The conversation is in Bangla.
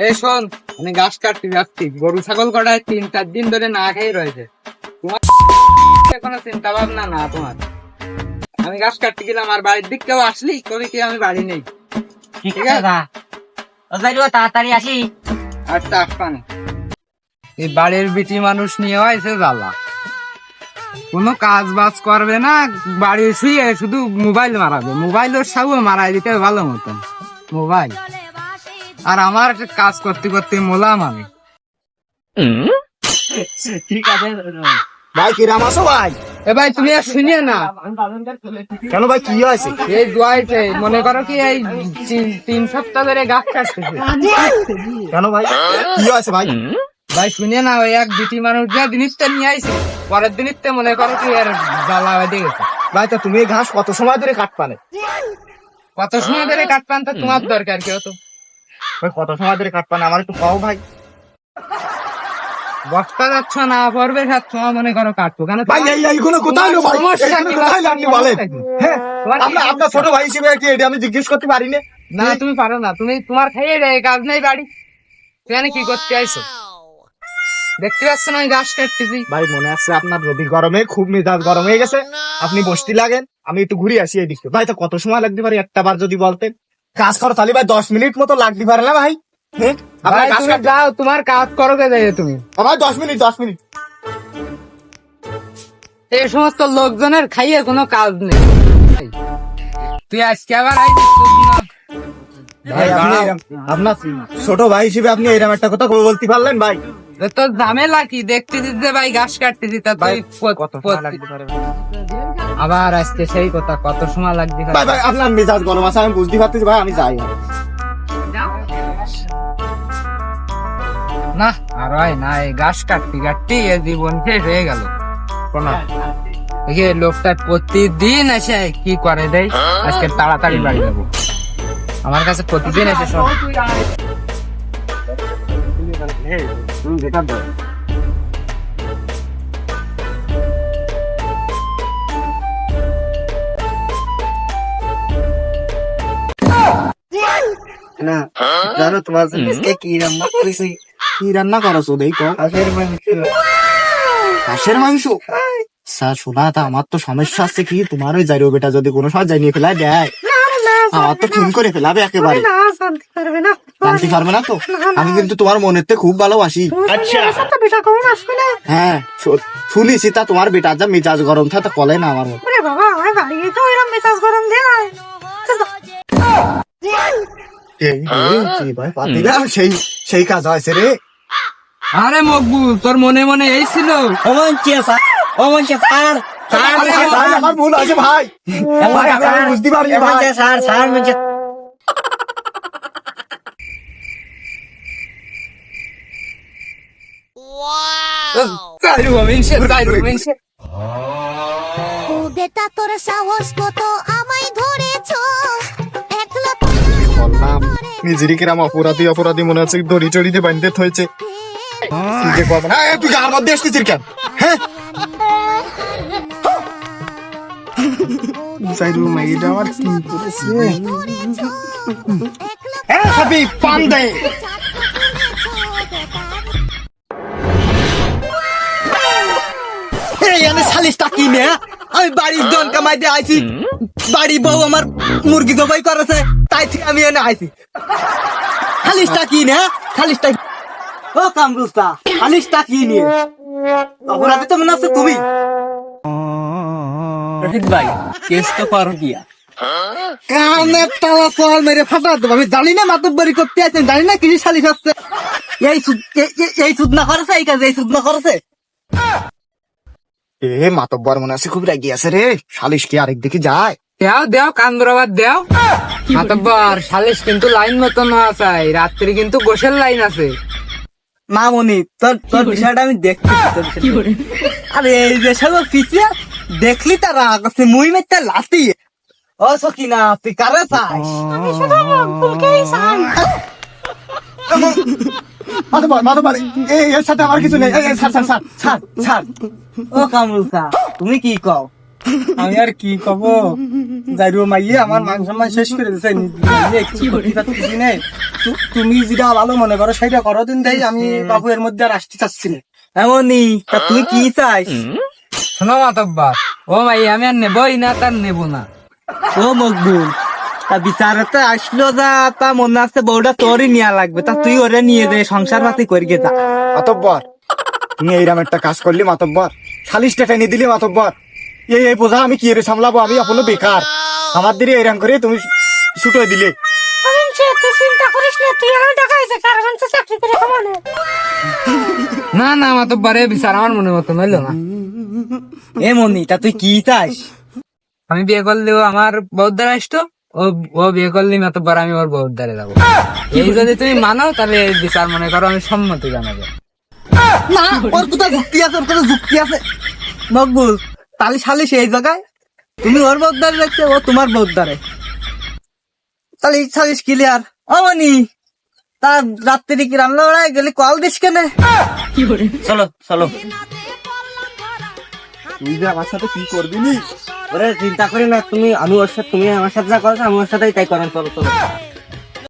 এই শোন, আমি গাছ কাটতে যাচ্ছি। গরু ছাগল কটায় 3-4 দিন ধরে না খেয়ে রয়েছে। তোমার কোনো চিন্তা ভাবনা না তোমার। আমি গাছ কাটতে গেলাম, আর বাড়ির দিক কেউ আসলি কবি কি আমি বাড়ি নেই। ঠিক আছে তাড়াতাড়ি আসি। আচ্ছা আসবানে। এই বাড়ির বিটি মানুষ নিয়ে হয়েছে জ্বালা, কোনো কাজ বাজ করবে না, বাড়ি শুয়ে শুধু মোবাইল মারাবে। মোবাইলের সাবু মারাই দিতে ভালো মতন মোবাইল। আর আমার কাজ করতে করতে মোলাম আমি। ঠিক আছে ভাই কিরাম আছো ভাই? এ ভাই তুমি আর শুনিয়ে না, কেন ভাই কি হয়েছে? এই জুয়াইছে মনে করো কি এই 3 সপ্তাহ ধরে গাছ কাটতেছে। কেন ভাই কি হয়েছে ভাই? ভাই শুনিয়ে না, ওই এক বিটি মানুষ যা জিনিসটা নিয়ে আইছে, পরের দিনই মনে করো কি আর জ্বালা বেঁধে গেছে। ভাই তা তুমি এই ঘাস কত সময় ধরে কাটপানে? কত সময় ধরে কাটপান তো তোমার দরকার কি হতো? ভাই কত সময় ধরে কাটপানে আমার একটু কও ভাই। বস্তা যাচ্ছ না পড়বে তোমার মনে করো কাটবো কেন? ভাই এইগুলো কোথায় লো ভাই? সমস্যা এইগুলো কি? কোথায় লো আপনি বলেন? হ্যাঁ তোমার কি- আপনার ছোট ভাই হিসেবে কি এটা আমি জিজ্ঞেস করতে পারি না? না তুমি পারো না, তুমি তোমার খাইয়ে দেয় কাজ নেই বাড়ি, তুমি কি করতে আইছো? দেখতে পাচ্ছ না আমি গাছ কাটতেছি। ভাই মনে আছে আপনার রবি গরমে খুব মেজাজ গরম হয়ে গেছে, আপনি বসতে লাগেন, আমি একটু ঘুরে আসি এই দিকে। ভাই তো কত সময় লাগতে পারে একটা বার যদি বলতেন। কাজ করো তাহলে ভাই 10 মিনিট মতো লাগতে পারে না ভাই? হ্যাঁ আপনার ভাই কাজ তুমি যাও, তোমার কাজ করো কে যাই তুমি। ভাই 10 মিনিট 10 মিনিট। এই সমস্ত লোকজনের খাইয়ে কোনো কাজ নেই। তুই আজকে আবার ভাই আপনি আপনার ছোট ভাই হিসেবে আপনি এরকম একটা কথা বলতে পারলেন ভাই? তোর ঝামেলা কি? দেখতে দিতে ভাই গাছ কাটতে দিতে কত সময় লাগতে পারে? আবার আজকে সেই কথা, কত সময় লাগবে? ভাই ভাই আপনার মেজাজ গরম আছে আমি বুঝতে পারতেছি ভাই, আমি যাই। না আর হয় না, এই গাছ কাটতে কাটতে এ জীবন শেষ হয়ে গেল। এই লোকটা প্রতিদিন এসে কি করে দেয়, আজকে তাড়াতাড়ি বাড়ি যাবো। আমার কাছে প্রতিদিন এসে সব না জানো তোমার আজকে কি রান্না করেছি? কি রান্না করেছো দেখো? হাঁসের মাংস। স্যার শোনা তা আমার তো সমস্যা আছে কি, তোমার ওই যাইরো বেটা যদি কোনো সময় জানিয়ে ফেলায় দেয় আমার তো ফোন করে ফেলাবে একেবারে। জানতে পারবে না তো? আমি কিন্তু তোমার মনের থেকে খুব ভালোবাসি। আচ্ছা হ্যাঁ শুনেছি, তা তোমার বেটা যা মেজাজ গরম থাকে কলে না আমার মতো। সেই সেই কাজ হয়েছে রে। আরে মকবুল, তোর মনে মনে এই ছিল? আমার ভুল আছে ভাই, আমি বুঝতে পারিনি ভাই। বেটা তোর সাহস কত আমায় ধরেছ, একলা বললাম নিজেরই কিরাম অপরাধী অপরাধী মনে হচ্ছে, দড়ি চড়িতে বাঁধতে হয়েছে। তুই গার মধ্যে এসেছিস কেন? হ্যাঁ মেয়েটা আমার কি করেছে? পান দেয়। সালিশটা কি নে? আমি বাড়ির জন কামাই দিয়ে আইছি, বাড়ি বউ আমার মুরগি জবাই করেছে, তাই থেকে আমি এনে আইছি। সালিশটা কি নে? সালিশটা ও কামরুস্তা, সালিশটা কি নিয়ে? অপরাধী তো মনে আছে তুমি। রশিদ ভাই কেস তো করো গিয়া কানের তালা চল মেরে ফাটা দেবো। আমি জানি না মাতব্বরি করতে আছেন, জানি না কিছু সালিশ হচ্ছে। এই সুদ না করেছে, এই কাজ এই সুদ না করেছে। এ মাতব্বর মনে আছে খুব রেগে আছে রে, সালিশ কি আরেক দিকে যায়? দেও দেও কান্দ্রাবাদ দেও। মাতব্বর সালিশ কিন্তু লাইন মতন হওয়া চাই, রাত্রি কিন্তু গোসের লাইন আছে। না মনি তোর তোর বিষয়টা আমি দেখছি। আরে এই যে সব পিছিয়ে দেখলি তার রাগ আছে, মুই মেতে লাতি। ও সকিনা তুই কারে চাস? আমি শুধু মকবুলকেই চাই। মাতব্বর এর সাথে আমার কিছু নেই। ছাড় ছাড় ছাড় ছাড় ছাড়। ও কামরুসা তুমি কি কও? আমি আর কি কব, যাইরো মাইয়ে আমার মান সম্মান শেষ করে দিছে, নিজে একটু করতে পারতেছি না। তুমি যেটা ভালো মনে করো সেটা করো, দিন দেই, আমি বাবু এর মধ্যে আর আসতে চাচ্ছি না। এমনই তা তুই কি চাইস? শোনো মাতব্বর, ও ভাই আমি আর নেবই না, তার নেবো না। ও মকবুল, তা বিচারতে আসলো যা, তা মনে আছে বউটা তোরই নেওয়া লাগবে, তা তুই ওরে নিয়ে দে, সংসার পাতি করি গে যা। মাতব্বর তুমি এইরকম একটা কাজ করলি মাতব্বর, সালিশটা টেনে দিলি মাতব্বর। এই বোঝা আমি কি রে সামলাবো, আমি এখনো বেকার, আমার দিকে এরকম করে তুমি ছুটো দিলে। না না মাতব্বর, এ বিচার আমার মনে মতো নইলো না। এ মনি, তা তুই কি চাস? আমি বিয়ে করলেও আমার বউর দ্বারা আসতো, ও ও বিয়ে করলে মাতব্বর আমি ওর বউর দ্বারা যাবো। এই যদি তুমি মানো তাহলে এই বিচার মনে করো আমি সম্মতি জানাবো। না, ওর কোথায় যুক্তি আছে, ওর কোথায় যুক্তি আছে? মকবুল, তালি সালিশ এই জায়গায়, তুমি ওর বউদ্দারে রাখছে, ও তোমার বউদ্দারে, তালি সালিশ ক্লিয়ার। অমনি তার রাত্রি কি রান্না বাড়ায় গেলে কল দিস কেন? চলো চলো। তুই যে আমার সাথে কি করবি নি? ওরে চিন্তা করি না তুমি, আমি ওর সাথে, তুমি আমার সাথে যা করছো আমি ওর সাথেই তাই করেন, চলো চলো।